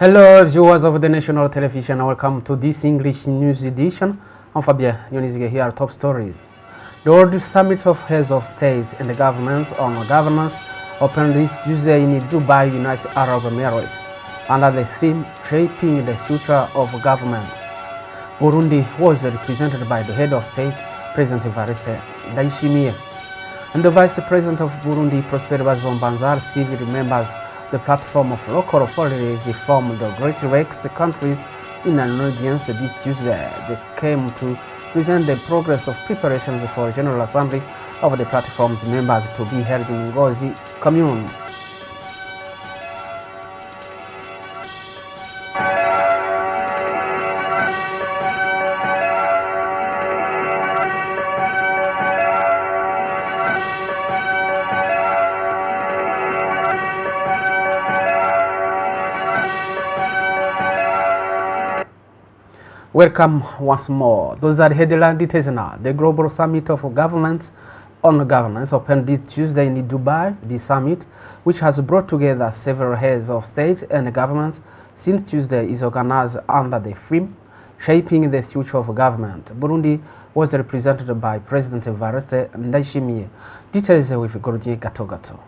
Hello viewers of the National Television, welcome to this English News Edition. I'm Fabien Nyonizige here at Top Stories. The World Summit of Heads of States and Governments on Governance opened this Tuesday in Dubai, United Arab Emirates, under the theme Shaping the Future of Government. Burundi was represented by the Head of State, President Evariste Ndayishimiye, and the Vice President of Burundi, Prosper Bazombanza, still remembers the platform of local authorities from the Great Lakes countries in an audience this Tuesday. They came to present the progress of preparations for a General Assembly of the platform's members to be held in Ngozi Commune. Welcome once more. Those are the headline details now. The Global Summit of Governments on Governance opened this Tuesday in Dubai. The summit, which has brought together several heads of state and governments since Tuesday, is organized under the theme Shaping the Future of Government. Burundi was represented by President Evariste Ndayishimiye. Details with Gordier Gatogato.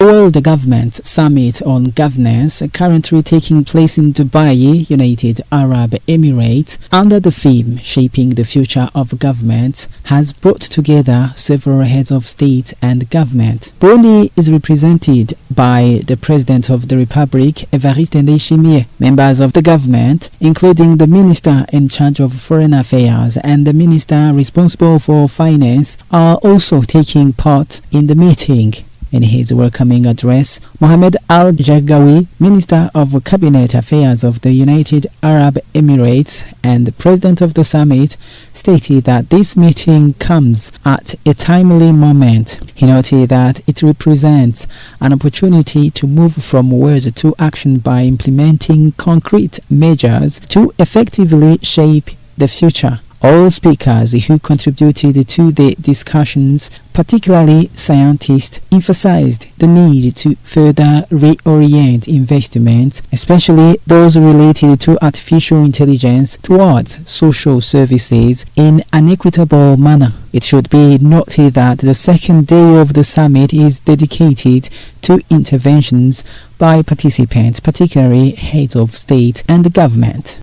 World Government Summit on Governance, currently taking place in Dubai, United Arab Emirates, under the theme Shaping the Future of Government, has brought together several heads of state and government. Burundi is represented by the President of the Republic, Evariste Ndayishimiye. Members of the government, including the Minister in charge of Foreign Affairs and the Minister responsible for Finance, are also taking part in the meeting. In his welcoming address, Mohamed Al-Jagawi, Minister of Cabinet Affairs of the United Arab Emirates and the President of the summit, stated that this meeting comes at a timely moment. He noted that it represents an opportunity to move from words to action by implementing concrete measures to effectively shape the future. All speakers who contributed to the discussions, particularly scientists, emphasized the need to further reorient investments, especially those related to artificial intelligence, towards social services in an equitable manner. It should be noted that the second day of the summit is dedicated to interventions by participants, particularly heads of state and government.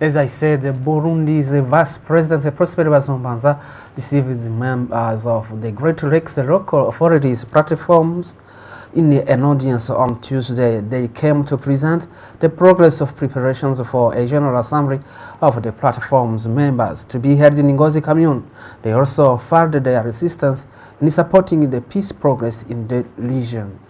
As I said, Burundi's Vice President Prosper Bazombanza received the members of the Great Lakes local authorities platforms in an audience on Tuesday. They came to present the progress of preparations for a General Assembly of the platform's members to be held in Ngozi Commune. They also offered their assistance in supporting the peace progress in the region.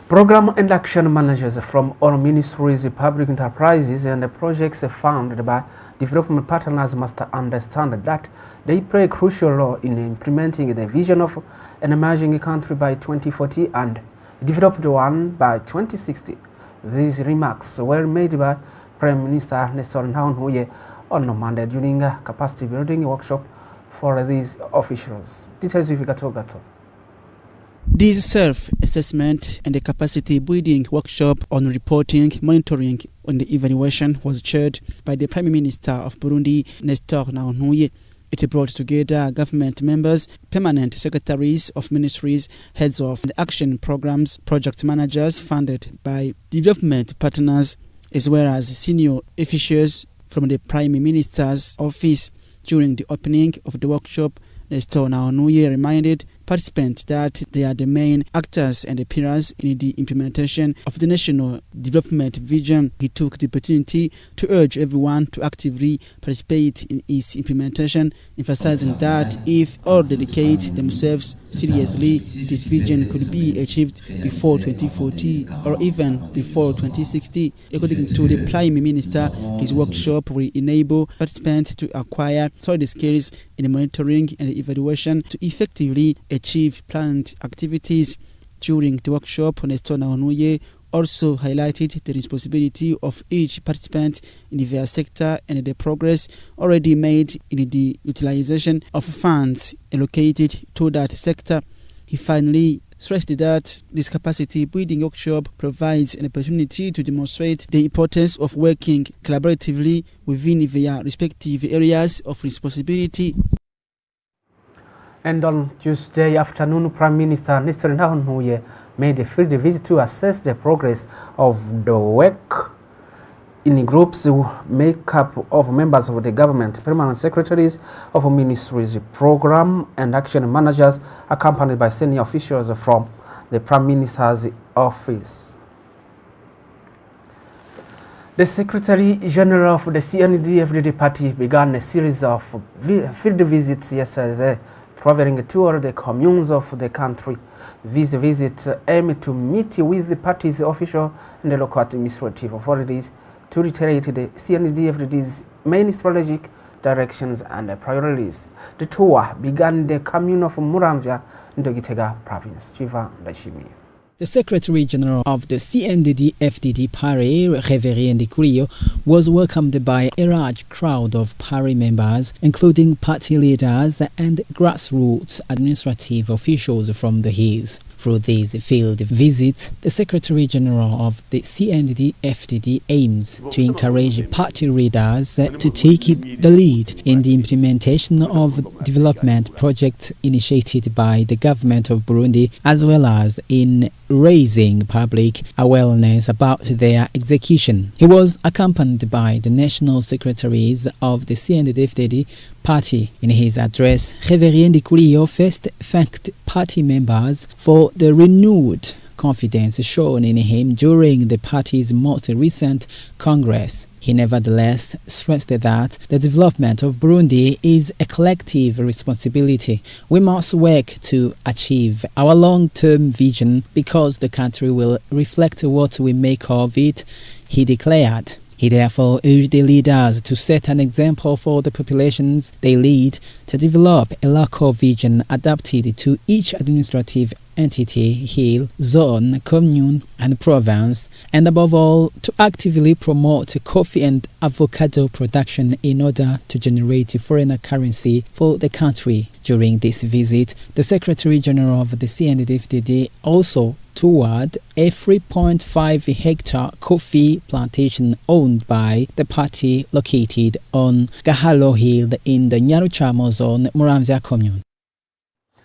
Program and action managers from all ministries, public enterprises, and projects funded by development partners must understand that they play a crucial role in implementing the vision of an emerging country by 2040 and developed one by 2060. These remarks were made by Prime Minister Nestor Ntahontuye on Monday during a capacity building workshop for these officials. Details with Gato. This self-assessment and a capacity building workshop on reporting, monitoring, and evaluation was chaired by the Prime Minister of Burundi, Nestor Ntahontuye. It brought together government members, permanent secretaries of ministries, heads of the action programs, project managers funded by development partners, as well as senior officials from the Prime Minister's office. During the opening of the workshop, Nestor Ntahontuye reminded participants that they are the main actors and the pillars in the implementation of the national development vision. He took the opportunity to urge everyone to actively participate in its implementation, emphasizing that if all dedicate themselves seriously, this vision could be achieved before 2040 or even before 2060. According to the Prime Minister, this workshop will enable participants to acquire solid skills in the monitoring and the evaluation to effectively achieve planned activities. During the workshop, Nestor Ntahontuye also highlighted the responsibility of each participant in their sector and the progress already made in the utilization of funds allocated to that sector. He finally stressed that this capacity building workshop provides an opportunity to demonstrate the importance of working collaboratively within their respective areas of responsibility. And on Tuesday afternoon, Prime Minister Nestor Nahon made a field visit to assess the progress of the work in groups who make up of members of the government, permanent secretaries of ministries, program and action managers, accompanied by senior officials from the Prime Minister's office. The Secretary General of the CND-FDD party began a series of field visits yesterday, traveling to all the communes of the country. This visit aimed to meet with the party's official and the local administrative authorities to reiterate the CND-FDD's main strategic directions and priorities. The tour began in the commune of Muramvya in the Gitega province. Chiva Ndashimi. The Secretary General of the CNDD-FDD party, Reverien Ndikurio, was welcomed by a large crowd of party members, including party leaders and grassroots administrative officials from the hills. Through this field visit, the Secretary General of the CNDD-FDD aims to encourage party leaders to take the lead in the implementation of development projects initiated by the government of Burundi, as well as in raising public awareness about their execution. He was accompanied by the national secretaries of the CNDD-FDD party. In his address, Reverien Ndikurio first thanked party members for the renewed confidence shown in him during the party's most recent Congress. He nevertheless stressed that the development of Burundi is a collective responsibility. We must work to achieve our long-term vision because the country will reflect what we make of it, he declared. He therefore urged the leaders to set an example for the populations they lead, to develop a local vision adapted to each administrative entity, hill, zone, commune and province, and above all, to actively promote coffee and avocado production in order to generate foreign currency for the country. During this visit, the Secretary General of the CNDD-FDD also toured a 3.5 hectare coffee plantation owned by the party located on Gahalo Hill in the Nyaruchamo zone, Muramvya commune.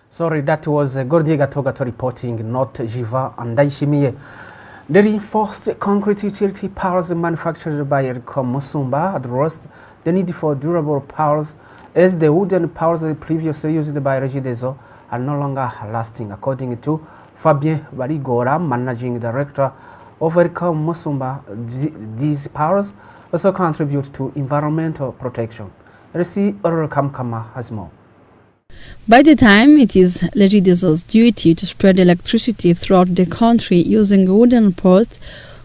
Sorry, that was Gordiega Togato reporting, not Jiva and Daishimiye. The reinforced concrete utility powers manufactured by Ericom Musumba addressed the need for durable powers as the wooden powers previously used by Regideso are no longer lasting, according to Fabien Barigora, managing director of Ericom Musumba. These powers also contribute to environmental protection. Resi Kamkama has more. By the time it is Regideso's duty to spread electricity throughout the country using wooden posts,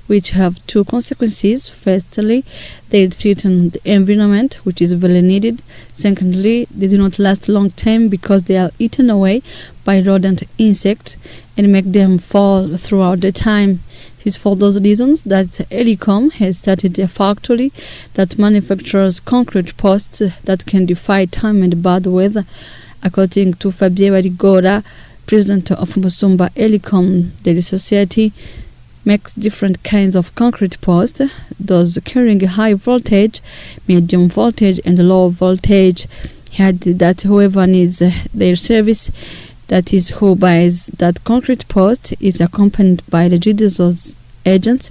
which have two consequences. Firstly, they threaten the environment, which is very needed. Secondly, they do not last long time because they are eaten away by rodent insects and make them fall throughout the time. It is for those reasons that Ericom has started a factory that manufactures concrete posts that can defy time and bad weather. According to Fabien Barigora, president of Musumba Ericom Daily Society, makes different kinds of concrete posts, those carrying high voltage, medium voltage and low voltage. He added that whoever needs their service, that is who buys that concrete post, is accompanied by the Regideso's agents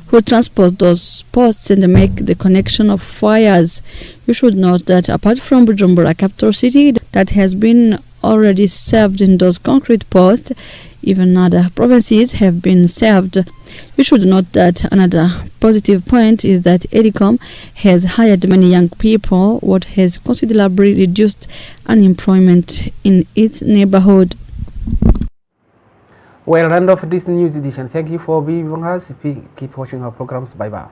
who transport those posts and make the connection of wires. You should note that apart from Bujumbura capital city that has been already served in those concrete posts, even other provinces have been served. You should note that another positive point is that Ericom has hired many young people, what has considerably reduced unemployment in its neighborhood. Well, end of this news edition. Thank you for being with us. Keep watching our programs. Bye-bye.